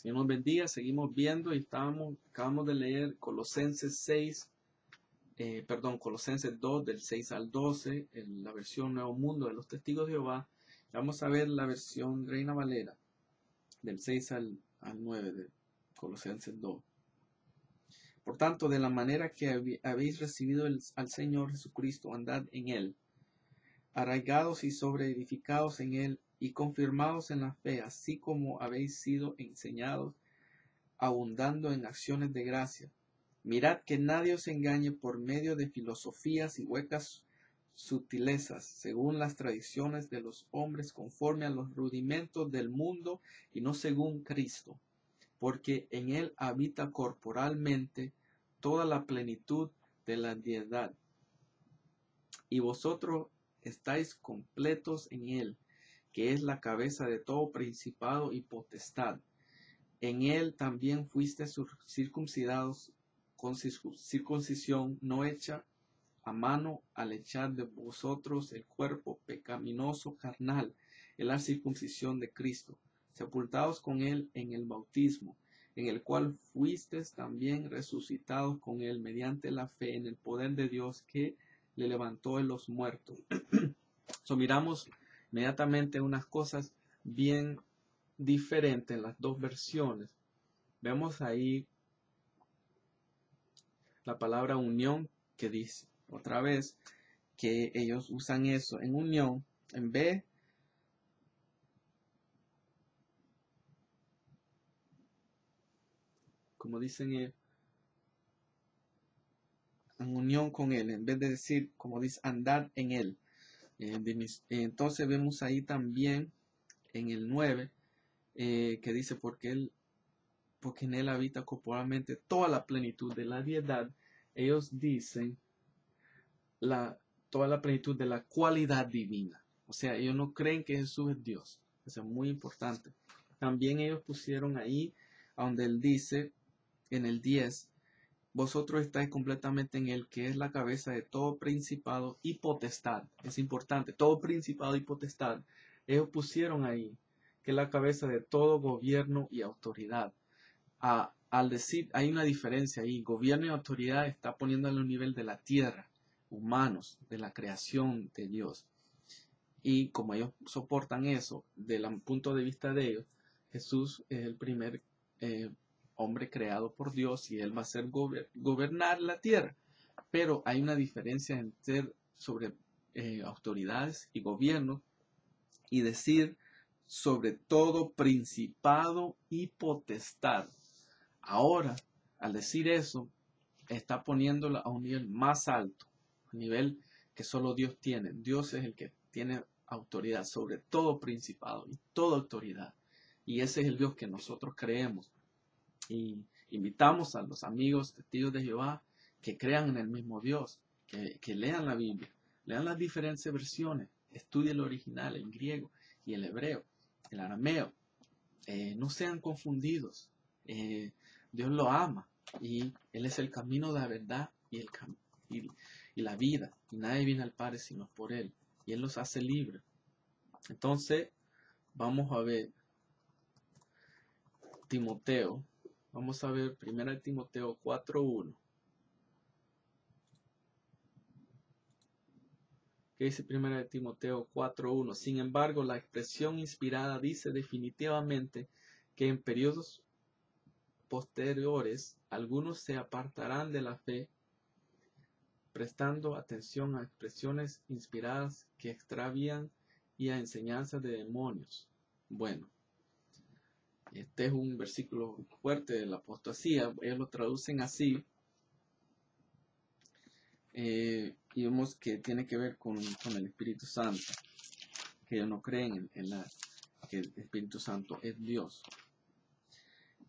Señor nos bendiga, seguimos viendo y acabamos de leer Colosenses 2 del 6 al 12, en la versión Nuevo Mundo de los Testigos de Jehová. Vamos a ver la versión Reina Valera del 6 al 9 de Colosenses 2. Por tanto, de la manera que habéis recibido al Señor Jesucristo, andad en Él, arraigados y sobreedificados en Él y confirmados en la fe, así como habéis sido enseñados, abundando en acciones de gracia. Mirad que nadie os engañe por medio de filosofías y huecas sutilezas, según las tradiciones de los hombres, conforme a los rudimentos del mundo y no según Cristo, porque en Él habita corporalmente toda la plenitud de la deidad. Y vosotros estáis completos en Él, que es la cabeza de todo principado y potestad. En Él también fuisteis circuncidados con circuncisión no hecha a mano, al echar de vosotros el cuerpo pecaminoso carnal, en la circuncisión de Cristo, sepultados con Él en el bautismo, en el cual fuisteis también resucitados con Él mediante la fe en el poder de Dios que le levantó de los muertos. Miramos inmediatamente unas cosas bien diferentes en las dos versiones. Vemos ahí la palabra unión, que dice otra vez que ellos usan eso en unión en vez como dicen en unión con Él, en vez de decir como dice andad en Él. Entonces vemos ahí también en el 9 que dice porque en Él habita corporalmente toda la plenitud de la deidad. Ellos dicen toda la plenitud de la cualidad divina. O sea, ellos no creen que Jesús es Dios. Eso es muy importante. También ellos pusieron ahí donde Él dice en el 10, vosotros estáis completamente en Él, que es la cabeza de todo principado y potestad. Es importante, todo principado y potestad. Ellos pusieron ahí que es la cabeza de todo gobierno y autoridad. Al decir, hay una diferencia ahí. Gobierno y autoridad está poniéndolo a un nivel de la tierra, humanos, de la creación de Dios. Y como ellos soportan eso, desde el punto de vista de ellos, Jesús es el primer hombre creado por Dios y Él va a ser gobernar la tierra. Pero hay una diferencia entre sobre autoridades y gobierno y decir sobre todo principado y potestad. Ahora, al decir eso, está poniéndola a un nivel más alto, un nivel que solo Dios tiene. Dios es el que tiene autoridad sobre todo principado y toda autoridad. Y ese es el Dios que nosotros creemos. Y invitamos a los amigos testigos de Jehová que crean en el mismo Dios, que lean la Biblia, lean las diferentes versiones, estudien el original, el griego y el hebreo, el arameo. No sean confundidos. Dios lo ama y Él es el camino de la verdad y la vida. Y nadie viene al Padre sino por Él. Y Él los hace libres. Entonces, vamos a ver Timoteo. Vamos a ver 1 Timoteo 4:1. ¿Qué dice 1 Timoteo 4:1? Sin embargo, la expresión inspirada dice definitivamente que en periodos posteriores algunos se apartarán de la fe, prestando atención a expresiones inspiradas que extravían y a enseñanzas de demonios. Bueno, este es un versículo fuerte de la apostasía. Ellos lo traducen así. Y vemos que tiene que ver con el Espíritu Santo. Que ellos no creen que el Espíritu Santo es Dios.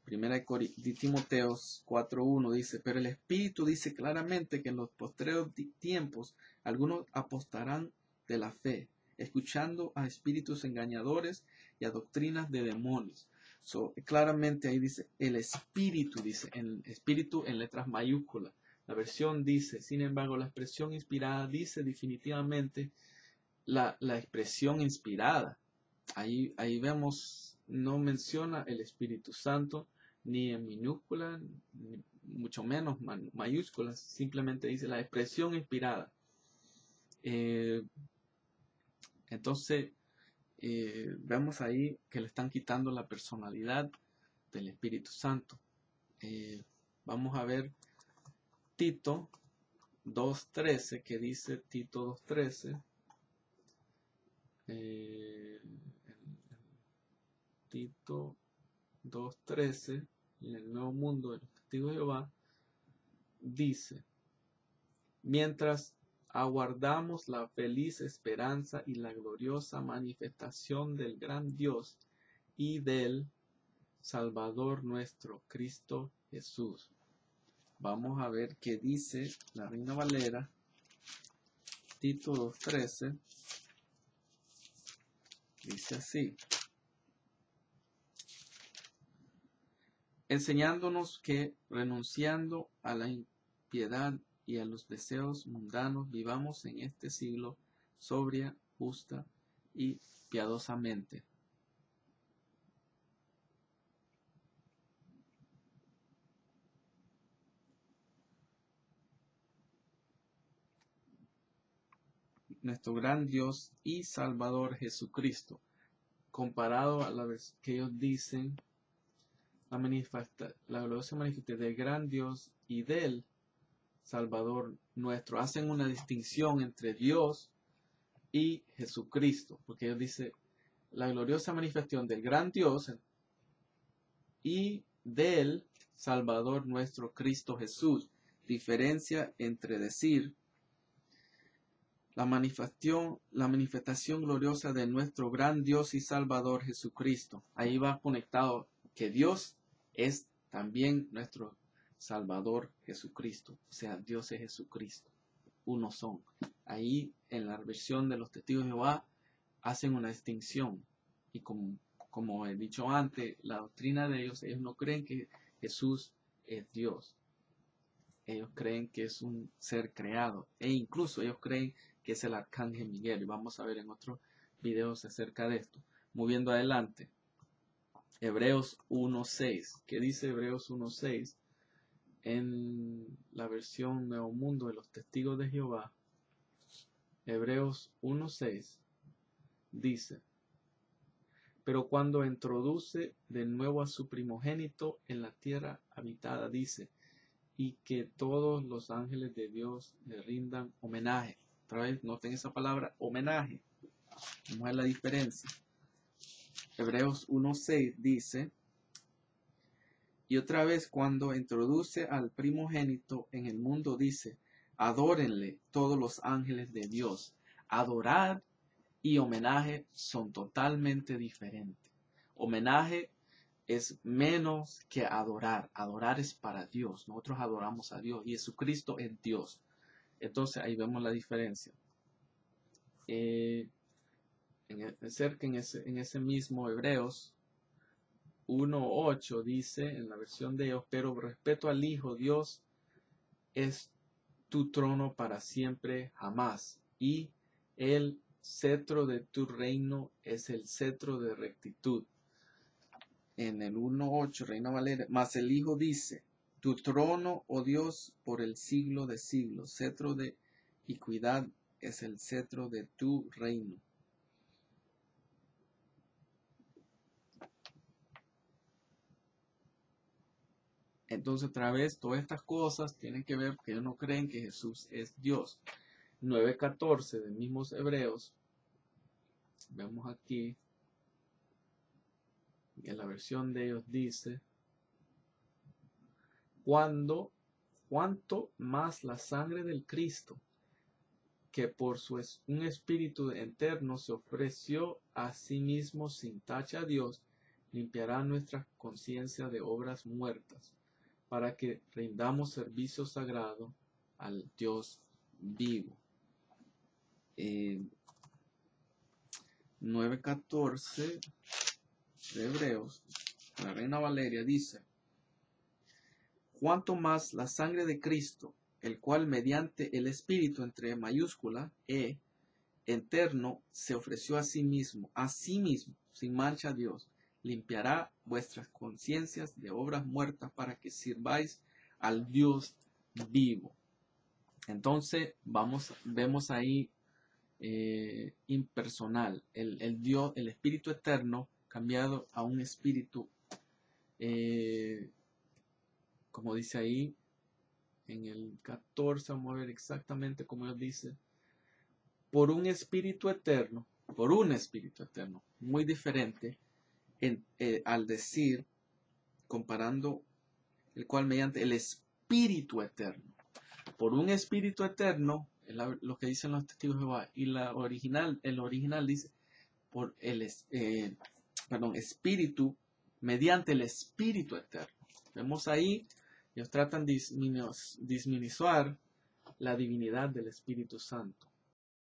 Primera de Timoteo 4:1 dice, pero el Espíritu dice claramente que en los postreros tiempos algunos apostarán de la fe, escuchando a espíritus engañadores y a doctrinas de demonios. Claramente ahí dice, el Espíritu, dice, el Espíritu en letras mayúsculas. La versión dice, sin embargo, la expresión inspirada dice definitivamente la expresión inspirada. Ahí vemos no menciona el Espíritu Santo ni en minúsculas, ni mucho menos mayúsculas, simplemente dice la expresión inspirada. Entonces, vemos ahí que le están quitando la personalidad del Espíritu Santo. Vamos a ver Tito 2.13, que dice Tito 2.13. Tito 2.13, en el Nuevo Mundo de los Testigos de Jehová, dice: mientras aguardamos la feliz esperanza y la gloriosa manifestación del gran Dios y del Salvador nuestro, Cristo Jesús. Vamos a ver qué dice la Reina Valera, Tito 2.13, dice así: enseñándonos que, renunciando a la impiedad y a los deseos mundanos, vivamos en este siglo sobria, justa y piadosamente. Nuestro gran Dios y Salvador Jesucristo, comparado a la vez que ellos dicen la gloriosa manifestación del gran Dios y del Salvador nuestro, hacen una distinción entre Dios y Jesucristo, porque ellos dicen la gloriosa manifestación del gran Dios y del Salvador nuestro, Cristo Jesús. Diferencia entre decir la manifestación gloriosa de nuestro gran Dios y Salvador Jesucristo. Ahí va conectado que Dios es también nuestro Salvador Jesucristo. O sea, Dios es Jesucristo. Uno son. Ahí en la versión de los Testigos de Jehová hacen una distinción. Y como he dicho antes, la doctrina de ellos no creen que Jesús es Dios. Ellos creen que es un ser creado. E incluso ellos creen que es el arcángel Miguel. Y vamos a ver en otros videos acerca de esto. Moviendo adelante. Hebreos 1.6. ¿Qué dice Hebreos 1.6? En la versión Nuevo Mundo de los Testigos de Jehová. Hebreos 1.6 dice: pero cuando introduce de nuevo a su primogénito en la tierra habitada, dice: y que todos los ángeles de Dios le rindan homenaje. Otra vez, noten esa palabra, homenaje. Vamos a ver la diferencia. Hebreos 1.6 dice: y otra vez, cuando introduce al primogénito en el mundo, dice: adórenle todos los ángeles de Dios. Adorar y homenaje son totalmente diferentes. Homenaje es menos que adorar. Adorar es para Dios. Nosotros adoramos a Dios y Jesucristo es Dios. Entonces ahí vemos la diferencia. En ese mismo Hebreos 1.8 dice en la versión de ellos: pero respeto al Hijo, Dios es tu trono para siempre, jamás, y el cetro de tu reino es el cetro de rectitud. En el 1.8, Reina Valera: mas el Hijo dice: tu trono, oh Dios, por el siglo de siglos, cetro de equidad es el cetro de tu reino. Entonces, otra vez, todas estas cosas tienen que ver porque ellos no creen que Jesús es Dios. 9.14 de mismos Hebreos, vemos aquí, en la versión de ellos dice: cuanto más la sangre del Cristo, que por un espíritu eterno se ofreció a sí mismo sin tacha a Dios, limpiará nuestra conciencia de obras muertas, para que rindamos servicio sagrado al Dios vivo. 9.14 de Hebreos, la Reina Valeria dice: cuanto más la sangre de Cristo, el cual mediante el Espíritu, entre mayúscula, eterno, se ofreció a sí mismo, sin mancha a Dios, limpiará vuestras conciencias de obras muertas para que sirváis al Dios vivo. Entonces, vemos ahí impersonal, el Dios, el Espíritu eterno cambiado a un espíritu, como dice ahí en el 14, vamos a ver exactamente como Él dice, por un espíritu eterno, muy diferente al decir, comparando el cual mediante el espíritu eterno, por un espíritu eterno, lo que dicen los testigos de Jehová, y el original dice, por el espíritu, mediante el espíritu eterno. Vemos ahí, ellos tratan de disminuir la divinidad del Espíritu Santo.